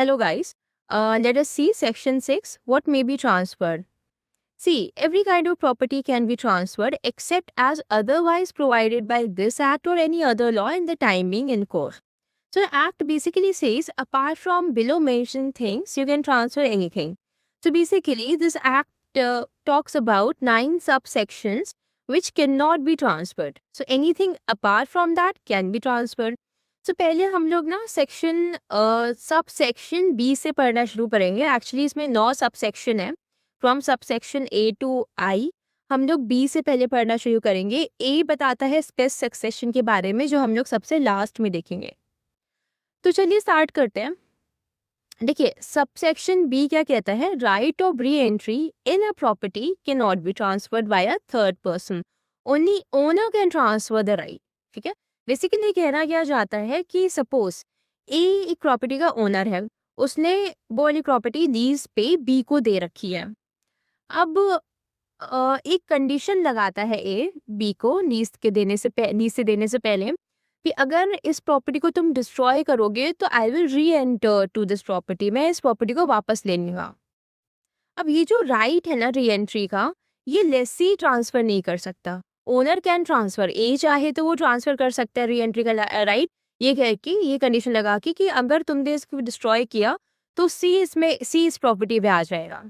Hello, guys. Let us see Section 6. What may be transferred? See, every kind of property can be transferred except as otherwise provided by this Act or any other law in the time being in course. So, the Act basically says apart from below mentioned things, you can transfer anything. So, basically, this Act talks about 9 subsections which cannot be transferred. So, anything apart from that can be transferred. So पहले हम लोग ना section sub section B से पढ़ना शुरू करेंगे. Actually इसमें 9 sub section है from sub section A to आई. हम लोग बी से पहले पढ़ना शुरू करेंगे. ए बताता है स्पेस सक्सेशन के बारे में जो हम लोग सबसे लास्ट में देखेंगे. तो चलिए स्टार्ट करते हैं. देखिए सबसेक्शन बी क्या कहता है, right of re entry in a property can not be transferred by a third person, only owner can transfer the right. ठीक है, बेसिकली कहना क्या जाता है कि सपोज ए एक प्रॉपर्टी का ओनर है, उसने वो वाली प्रॉपर्टी लीज पे बी को दे रखी है. अब एक कंडीशन लगाता है ए बी को लीज से देने से पहले कि अगर इस प्रॉपर्टी को तुम डिस्ट्रॉय करोगे तो I will reenter to this property, मैं इस प्रॉपर्टी को वापस ले लूंगा. अब ये जो राइट है ना री एंट्री का, ये लेसी ट्रांसफर नहीं कर सकता. ओनर कैन ट्रांसफर, ए चाहे तो वो ट्रांसफर कर सकता है री एंट्री का राइट, ये कह के ये कंडीशन लगा के कि अगर तुमने इसको डिस्ट्रॉय किया तो सी इस प्रॉपर्टी पे आ जाएगा.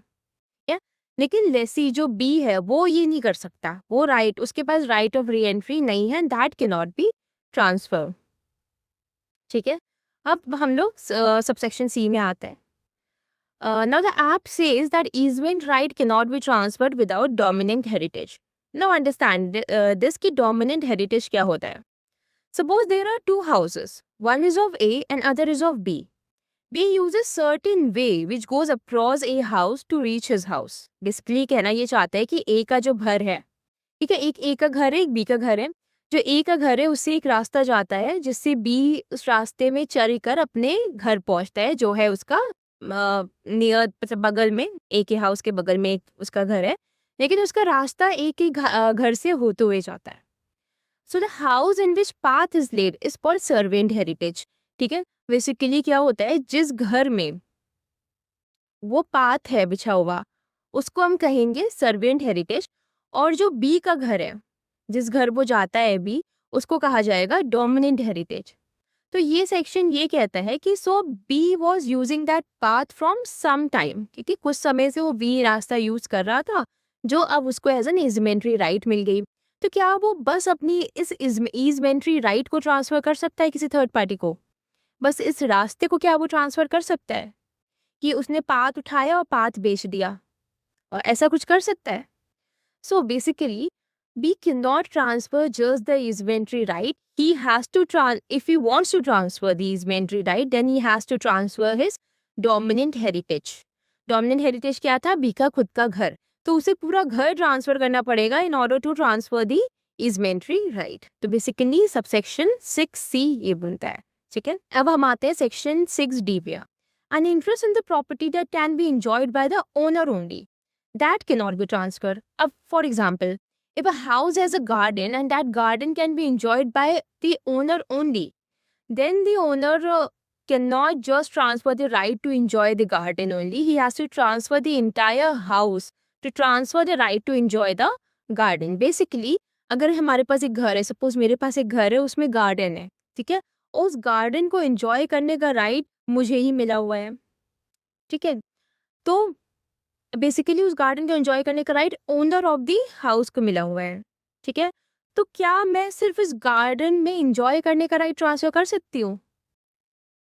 लेकिन लेसी जो बी है वो ये नहीं कर सकता, वो राइट उसके पास राइट ऑफ री एंट्री नहीं है, that can not be transfer. ठीक है, अब हम लोग सबसेक्शन सी में आते हैं. Now the app says that easement right can not be transferred without dominant heritage. Now understand this की डोमिनेंट हेरिटेज क्या होता है. Suppose there are two houses, one is of A and other is of B. B uses certain way which goes across a house to reach his house. Basically कहना ये चाहता है कि A का जो घर है, ठीक है, एक A का घर है, एक B का घर है. जो A का घर है उससे एक रास्ता जाता है जिससे B उस रास्ते में चल कर अपने घर पहुंचता है जो है उसका नियर मतलब बगल में, A के हाउस के बगल में एक उसका घर है, लेकिन उसका रास्ता A के घर से होते हुए जाता है. So the house in which path is laid is called servant heritage. ठीक है, बेसिकली क्या होता है, जिस घर में वो पाथ है बिछा हुआ उसको हम कहेंगे सर्वेंट हेरिटेज, और जो बी का घर है, जिस घर वो जाता है बी, उसको कहा जाएगा डोमिनेंट हेरिटेज. तो ये सेक्शन ये कहता है कि so B was using that path from some time, क्योंकि कुछ समय से वो बी रास्ता यूज कर रहा था जो अब उसको एज एन इजमेंट्री राइट मिल गई. तो क्या वो बस अपनी इस इजमेंट्री राइट को ट्रांसफर कर सकता है किसी थर्ड पार्टी को? बस इस रास्ते को क्या वो ट्रांसफर कर सकता है कि उसने पाथ उठाया और पाथ बेच दिया, और ऐसा कुछ कर सकता है? So basically B can not transfer just the easementary right. He has to if he wants to transfer the easementary right then he has to transfer his dominant heritage. Dominant heritage क्या था? B का खुद का घर, तो उसे पूरा घर ट्रांसफर करना पड़ेगा in order to transfer the easementary right. तो बेसिकली सबसेक्शन 6C ये बनता है. ठीक है, अब हम आते हैं सेक्शन 6D पे. An interest in the property that can be enjoyed by the owner only, that cannot be transferred. अब for example, if a house has a garden and that garden can be enjoyed by the owner only, then the owner cannot just transfer the right to enjoy the garden only. He has to transfer the entire house to transfer the right to enjoy the garden. Basically, अगर हमारे पास एक घर है, suppose मेरे पास एक घर है, उसमें गार्डन है, ठीक है, उस गार्डन को एंजॉय करने का राइट मुझे ही मिला हुआ है. ठीक है, तो बेसिकली उस गार्डन को एंजॉय करने का right owner of the house को मिला हुआ है. ठीक है, तो क्या मैं सिर्फ इस गार्डन में एंजॉय करने का राइट ट्रांसफर कर सकती हूँ?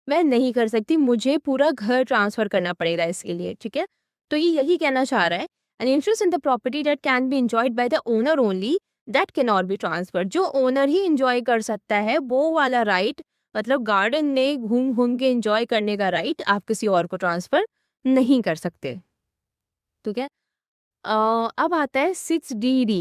मैं नहीं कर सकती, मुझे पूरा घर ट्रांसफर करना पड़ेगा इसके लिए. ठीक है, तो ये यही कहना चाह रहा है, an interest in the property that can B enjoyed by the owner only that can not be transfer. जो ओनर ही एंजॉय कर सकता है वो वाला राइट, मतलब गार्डन में घूम घूम के एंजॉय करने का राइट आप किसी और को ट्रांसफर नहीं कर सकते. ठीक है, अब आता है 6DD.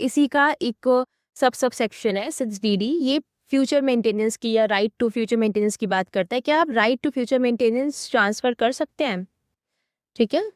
इसी का एक सब सेक्शन है 6DD. ये फ्यूचर मेंटेनेंस की या राइट टू फ्यूचर मेंटेनेंस की बात करता है. क्या आप right to future maintenance transfer कर सकते हैं? ठीक है,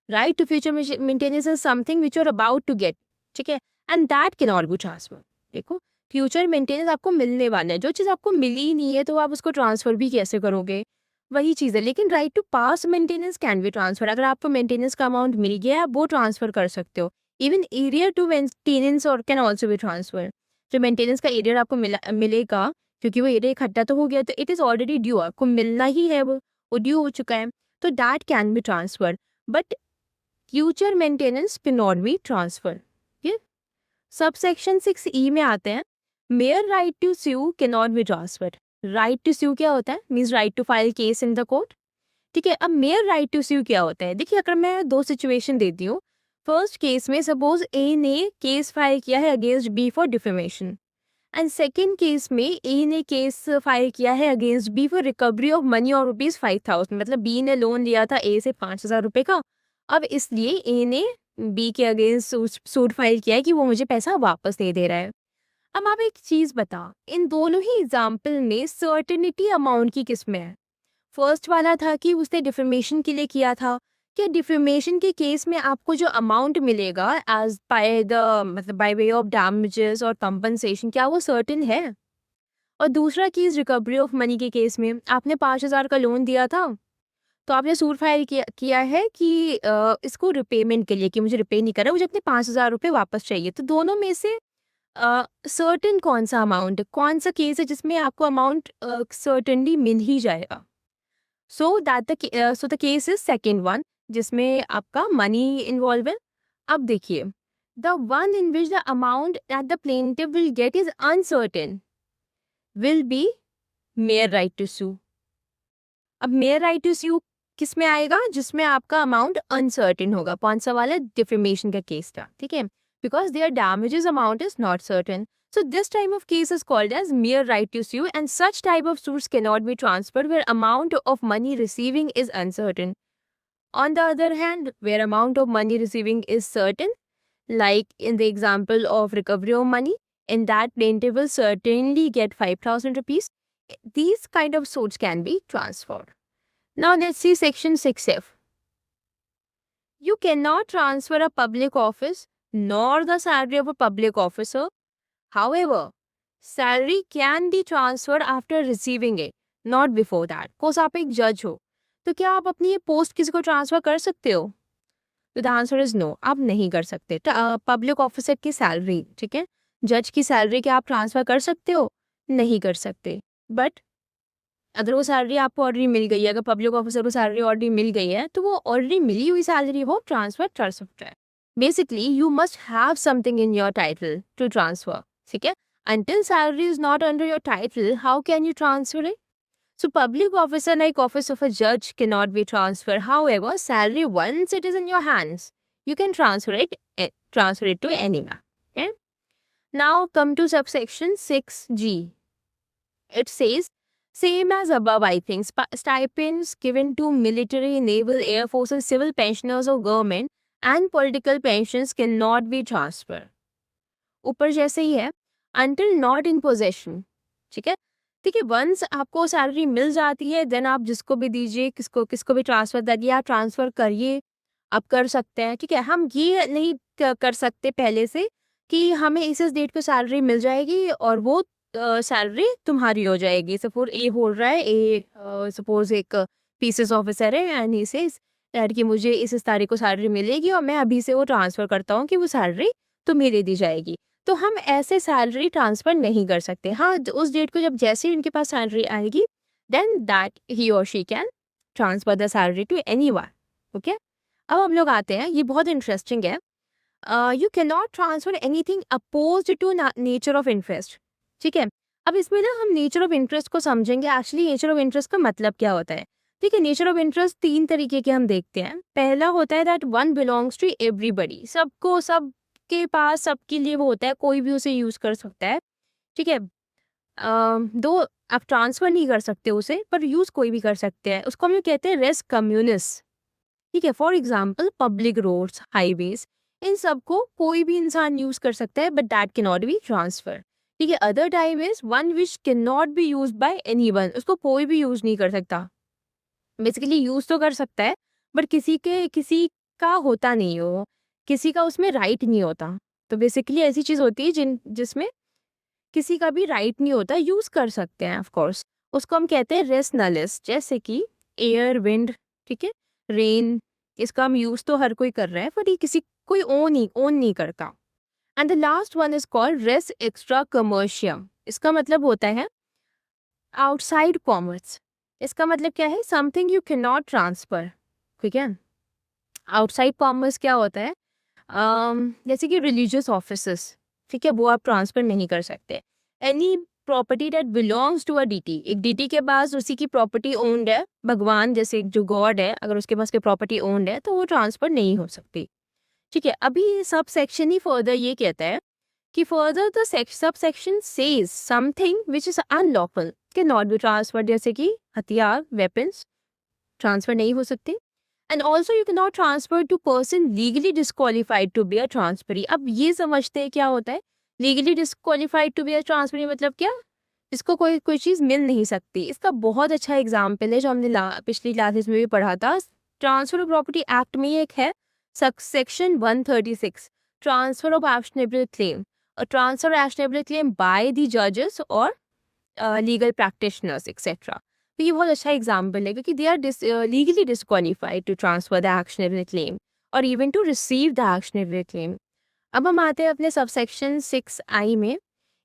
right to future maintenance is something which you are about to get. ठीक है, and that can not be transfer. देखो, फ्यूचर मेंटेनेंस आपको मिलने वाला है, जो चीज़ आपको मिली ही नहीं है तो आप उसको ट्रांसफर भी कैसे करोगे? वही चीज़ है, लेकिन right to past maintenance can be transfer. अगर आपको मेंटेनेंस का अमाउंट मिल गया है, आप वो ट्रांसफर कर सकते हो। इवन एरियर टू मेंटेनेंस और कैन ऑल्सो बी ट्रांसफर। जो मेंटेनेंस का एरियर आपको मिलेगा, क्योंकि वो एरिया इकट्ठा तो हो गया, तो इट इज़ ऑलरेडी ड्यू, आपको मिलना ही है, वो ड्यू हो चुका है, तो that can be transfer. But future maintenance can not be transfer. Sub section 6E में आते हैं, mere right to sue can not be transfer. Right to sue क्या होता है? Means right to file case in the court. ठीक है, अब mere right to sue क्या होता है? देखिए, अगर मैं दो सिचुएशन देती हूँ, फर्स्ट केस में सपोज ए ने केस फाइल किया है against B for defamation, and second case में ए ने केस फाइल किया है against B for recovery of money और ₹5,000। मतलब बी ने लोन लिया था ए से 5,000 रुपये का, अब इसलिए ए ने बी के अगेंस्ट सूट फाइल किया है कि वो मुझे पैसा वापस नहीं दे रहा है। अब आप एक चीज बता, इन दोनों ही एग्जाम्पल में सर्टेनिटी अमाउंट की किसमें है? फर्स्ट वाला था कि उसने डिफेमेशन के लिए किया था, क्या डिफेमेशन के केस में आपको जो अमाउंट मिलेगा एज बाय द मतलब बाय वे ऑफ डैमेजेस और कंपनसेशन, क्या वो सर्टेन है? और दूसरा केस रिकवरी ऑफ मनी के केस में, आपने 5,000 का लोन दिया था, तो आपने सूट फाइल किया है कि इसको रिपेमेंट के लिए, कि मुझे रिपे नहीं कर रहा, मुझे अपने 5,000 रुपये वापस चाहिए। तो दोनों में से सर्टेन कौन सा अमाउंट, कौन सा केस है जिसमें आपको अमाउंट सर्टेनली मिल ही जाएगा? So that the case is second one, जिसमें आपका मनी इन्वॉल्व है। अब देखिए, the one in which the amount that the plaintiff will get is uncertain will be mere right to sue. अब मेयर राइट टू सू किस में आएगा? जिसमें आपका अमाउंट अनसर्टेन होगा। कौन सा वाला? डिफेमेशन का केस था, ठीक है, because there damages amount is not certain. So this type of case is called as mere right to sue, and such type of suits cannot be transferred where amount of money receiving is uncertain. On the other hand, where amount of money receiving is certain, like in the example of recovery of money, in that plaintiff will certainly get 5,000 rupees. These kind of suits can be transferred. Now let's see section 6F. You cannot transfer a public office nor the salary of a public officer. However, salary can be transferred after receiving it, not before that. Suppose आप एक जज हो, तो क्या आप अपनी ये post किसी को ट्रांसफर कर सकते हो? तो द आंसर इज नो, आप नहीं कर सकते। पब्लिक ऑफिसर की सैलरी, ठीक है, जज की सैलरी क्या आप ट्रांसफर कर सकते हो? नहीं कर सकते। बट अगर वो सैलरी आपको ऑलरेडी मिल गई है, अगर पब्लिक ऑफिसर को सैलरी ऑलरेडी मिल गई है, तो वो ऑलरेडी मिली हुई सैलरी वो ट्रांसफर कर सकता है। Basically you must have something in your title to transfer, ठीक है। Until salary is not under your title, how can you transfer it? So public officer like office of a judge cannot be transferred. However, salary, once it is in your hands, you can transfer it to anyone. Okay? Now come to subsection 6G. It says, same as above, I think, stipends given to military, naval, air force and civil pensioners of government and political pensions cannot be transferred. ऊपर जैसे ही है, until not in possession, ठीक है, ठीक है। Once आपको salary मिल जाती है, देन आप जिसको भी दीजिए, किसको भी ट्रांसफर करिए, आप ट्रांसफर करिए, आप कर सकते हैं, ठीक है। हम ये नहीं कर सकते पहले से कि हमें इस डेट पे सैलरी मिल जाएगी और वो सैलरी तुम्हारी हो जाएगी। सपोज ए बोल रहा है, सपोज एक पीसेस ऑफिसर है एंड ही सेज कि मुझे इस तारीख को सैलरी मिलेगी और मैं अभी से वो ट्रांसफर करता हूँ कि वो सैलरी तुम्हें दे दी जाएगी। तो हम ऐसे सैलरी ट्रांसफर नहीं कर सकते। हाँ, उस डेट को जब जैसे ही उनके पास सैलरी आएगी, देन दैट ही और she can transfer the salary to anyone. Okay, अब हम लोग आते हैं, ये बहुत इंटरेस्टिंग है। You can not transfer anything opposed to nature of interest, ठीक है। अब इसमें ना हम नेचर ऑफ इंटरेस्ट को समझेंगे। एक्चुअली नेचर ऑफ इंटरेस्ट का मतलब क्या होता है, ठीक है। नेचर ऑफ इंटरेस्ट 3 तरीके के हम देखते हैं। पहला होता है that one belongs to everybody, सबको, सब के पास, सबके लिए वो होता है, कोई भी उसे यूज कर सकता है, ठीक है। दो आप ट्रांसफर नहीं कर सकते उसे, पर यूज कोई भी कर सकते हैं, उसको हम लोग कहते हैं रेस कम्युनिस, ठीक है। For example public roads, highways, इन सबको कोई भी इंसान यूज कर सकता है, but that can not be transfer, ठीक है। Other type is one which can not be use by anyone, उसको कोई भी यूज नहीं कर सकता। बेसिकली यूज तो कर सकता है, बट किसी का होता नहीं हो, किसी का उसमें राइट नहीं होता। तो बेसिकली ऐसी चीज होती है जिसमें किसी का भी राइट नहीं होता, यूज कर सकते हैं ऑफ कोर्स, उसको हम कहते हैं रेस नलिस। जैसे कि एयर, विंड, ठीक है, रेन, इसका हम यूज तो हर कोई कर रहा है, पर ये किसी कोई ओन नहीं करता. And the last one is called res extra commercium. इसका मतलब होता है आउटसाइड कॉमर्स. इसका मतलब क्या है? Something you can not transfer. ठीक है, आउटसाइड कॉमर्स क्या होता है? जैसे कि रिलीजियस ऑफिसेस, ठीक है, वो आप ट्रांसफर नहीं कर सकते. Any property that belongs to a deity, एक डीटी के पास उसी की प्रॉपर्टी ओन्ड है, भगवान जैसे जो गॉड है, अगर उसके पास की प्रॉपर्टी ओन्ड है तो वो ट्रांसफर नहीं हो सकती. ठीक है, अभी सब सेक्शन ही फर्दर ये कहता है कि further the sub section says something which is unlawful can not be transfer, जैसे कि हथियार, वेपन्स ट्रांसफर नहीं हो सकते. And also you can not transfer to person legally disqualified to be a transferee. अब ये समझते हैं क्या होता है legally disqualified to be a transferee, मतलब क्या? इसको कोई कोई चीज़ मिल नहीं सकती. इसका बहुत अच्छा एग्जाम्पल है जो हमने पिछली क्लासेस में भी पढ़ा था. ट्रांसफर ऑफ प्रॉपर्टी एक्ट में एक है section 136, transfer of actionable claim, transfer actionable claim by the जजेस और लीगल प्रैक्टिशनर्स एक्सेट्रा. तो ये बहुत अच्छा एग्जाम्पल है क्योंकि they are legally disqualified to transfer the actionable claim और even to receive the actionable claim. अब हम आते हैं अपने सबसेक्शन 6I में.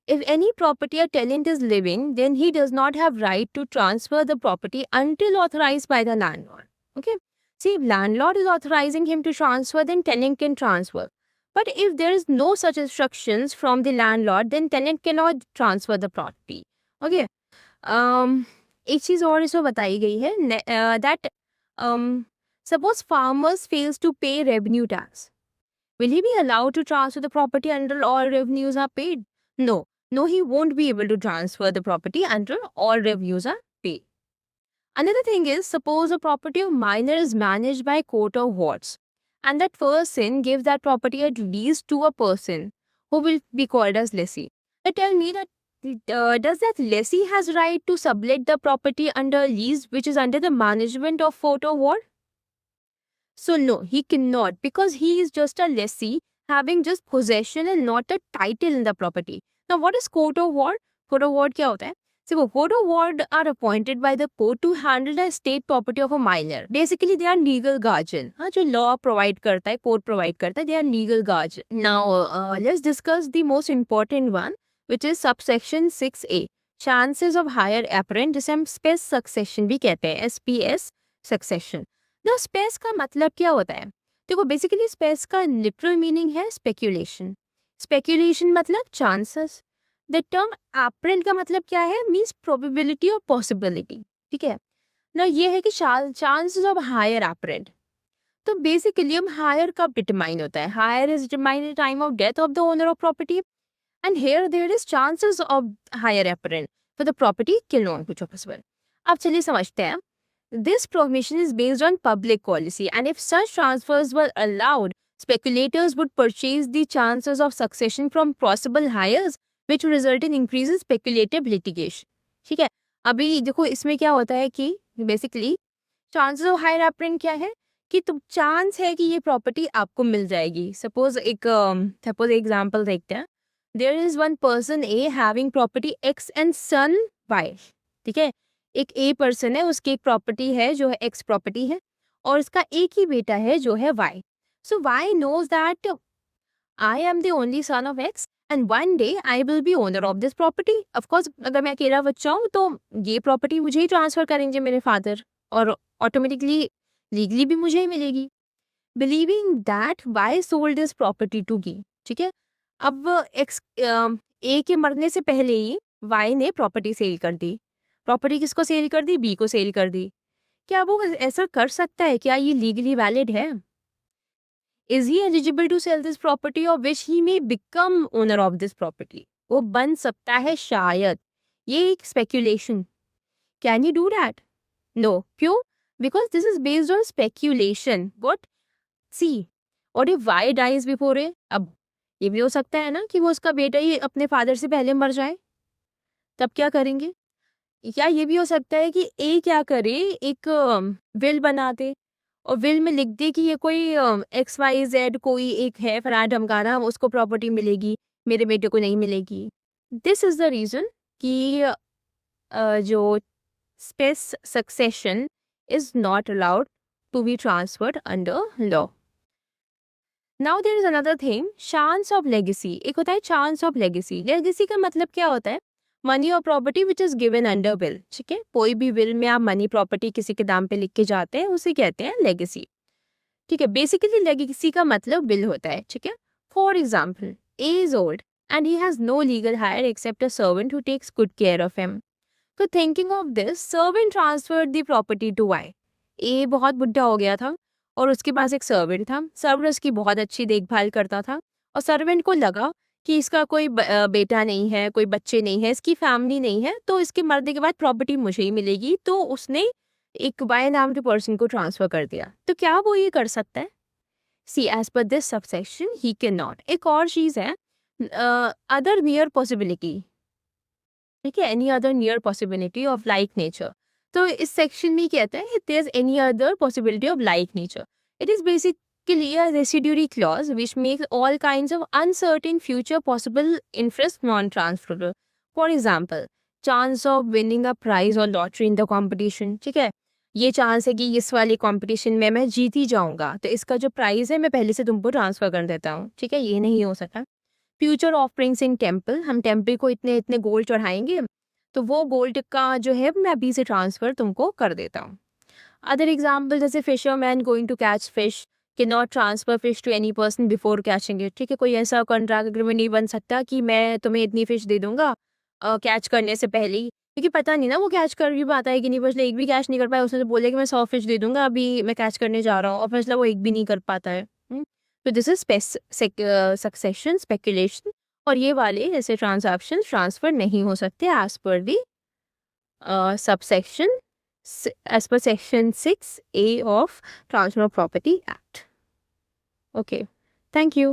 If any property or tenant is living, then he does not have right to transfer the property until authorized by the landlord. Okay? See, if landlord is authorizing him to transfer, then tenant can transfer. But if there is no such instructions from the landlord, then tenant cannot transfer the property. Okay? एक चीज और इसमें बताई गई है that suppose farmers fails to pay revenue tax. Will he be allowed to transfer the property until all revenues are paid? No. No, he won't be able to transfer the property until all revenues are paid. Another thing is, suppose a property of minor is managed by a court of wards, and that person gives that property at lease to a person who will be called as lessee. Now tell me that does that lessee has right to sublet the property under lease which is under the management of court of ward? So no, he cannot, because he is just a lessee having just possession and not a title in the property. Now what is court of ward? Court of ward क्या होता है? So court of ward are appointed by the court to handle the state property of a minor. Basically they are legal guardian. हाँ, जो law provide करता है, court provide करता है, they are legal guardian. Now let's discuss the most important one, which is subsection 6A. Chances of higher apparent, जिसे हम space succession भी कहते हैं, SPS succession. ना स्पेस का मतलब क्या होता है? देखो, बेसिकली स्पेस का लिटरल मीनिंग है स्पेक्यूलेशन. स्पेक्यूलेशन मतलब चांसेस. द टर्म एपरेंट का मतलब क्या है? मींस प्रोबेबिलिटी और पॉसिबिलिटी. ठीक है ना, ये है कि चांसेस ऑफ हायर एपरेंट. तो बेसिकली हम हायर कब डिटरमाइन होता है? Heir is determine at time of death of the owner of property, and here there is chances of heir apparent for the property किल नॉट कुछ possible. अब चलिए समझते हैं. This prohibition is based on public policy, and if such transfers were allowed, speculators would purchase the chances of succession from possible heirs, which would result in increased speculative litigation. ठीक है, अभी देखो इसमें क्या होता है कि basically chances of heir apparent क्या है कि तुम चांस है कि ये प्रॉपर्टी आपको मिल जाएगी. सपोज एग्जांपल देखते हैं. There is one person A having property X and son Y. ठीक है, एक ए पर्सन है, उसकी एक प्रॉपर्टी है जो है एक्स प्रॉपर्टी है, और उसका एक ही बेटा है जो है Y. So Y knows that I am the only son of X and one day I will be owner of this property. Of course अगर मैं अकेला बच्चा हूँ तो ये प्रॉपर्टी मुझे ही ट्रांसफर करेंगे मेरे फादर, और ऑटोमेटिकली लीगली भी मुझे ही मिलेगी. Believing that Y sold this property to B. ठीक है, अब एक्स ए के मरने से पहले ही वाई ने प्रॉपर्टी सेल कर दी. प्रॉपर्टी किसको सेल कर दी? बी को सेल कर दी. क्या वो ऐसा कर सकता है? क्या ये लीगली वैलिड है? Is he eligible to sell this property और which he may become owner of this property? वो बन सकता है शायद. ये एक speculation. Can you do that? No. क्यों? Because this is based on speculation. What? See, और if Y dies before A. अब ये भी हो सकता है ना कि वो उसका बेटा ही अपने फादर से पहले मर जाए, तब क्या करेंगे? या ये भी हो सकता है कि ए क्या करे, एक विल बना दे और विल में लिख दे कि ये कोई XYZ कोई एक है फलाना ढमकाना, उसको प्रॉपर्टी मिलेगी, मेरे बेटे को नहीं मिलेगी. दिस इज द रीजन कि जो space succession is not allowed to be transferred under law. Now there is another thing, chance of legacy. एक होता है chance of legacy. Legacy का मतलब क्या होता है? मनी और property which is given under will. ठीक है, कोई भी विल में आप मनी प्रॉपर्टी किसी के नाम पे लिख के जाते हैं, उसे कहते हैं लेगेसी. ठीक है, बेसिकली लेगेसी का मतलब विल होता है. ठीक है, for example, A is old and he has no legal heir except a servant who takes good care of him. तो thinking of this, servant transferred the property to Y. A बहुत बुढ़ा हो गया था और उसके पास एक सर्वेंट था. सर्वेंट उसकी बहुत अच्छी देखभाल करता था और सर्वेंट को लगा कि इसका कोई बेटा नहीं है, कोई बच्चे नहीं है, इसकी फैमिली नहीं है, तो इसके मरने के बाद प्रॉपर्टी मुझे ही मिलेगी. तो उसने एक वाई नाम के पर्सन को ट्रांसफर कर दिया. तो क्या वो ये कर सकता है? See as per this subsection he can not. एक और चीज है, अदर नियर पॉसिबिलिटी. ठीक है, any other near possibility of like nature. तो इस सेक्शन में कहते हैं there is any other possibility of like nature. It is basically a residuary clause which makes all kinds of uncertain future possible interest non-transferable. For example, chance of winning a prize or lottery in the competition. ठीक है, ये chance है कि इस वाले competition में मैं जीत ही जाऊंगा, तो इसका जो प्राइज है मैं पहले से तुमको ट्रांसफर कर देता हूँ. ठीक है, ये नहीं हो सकता. फ्यूचर ऑफरिंग्स इन टेम्पल, हम टेम्पल को इतने इतने गोल्ड चढ़ाएंगे, तो वो गोल्ड का जो है मैं अभी से ट्रांसफर तुमको कर देता हूँ. अदर एग्जाम्पल, जैसे fisherman going to catch fish के not transfer fish to any person before catching it. ठीक है, कोई ऐसा कॉन्ट्रैक्ट एग्रीमेंट नहीं बन सकता कि मैं तुम्हें इतनी फिश दे दूंगा कैच करने से पहले ही, क्योंकि पता नहीं ना वो कैच कर भी पाता है कि नहीं. पिछले एक भी कैच नहीं कर पाया, उसने तो बोले कि मैं 100 फिश दे दूंगा अभी मैं कैच करने जा रहा हूँ, और पिछला वो एक भी नहीं कर पाता है. तो दिस इज सक्सेशन स्पेकुलेशन, और ये वाले ऐसे ट्रांजैक्शन ट्रांसफर नहीं हो सकते as per the subsection as per section 6A of Transfer of Property Act. Okay, thank you.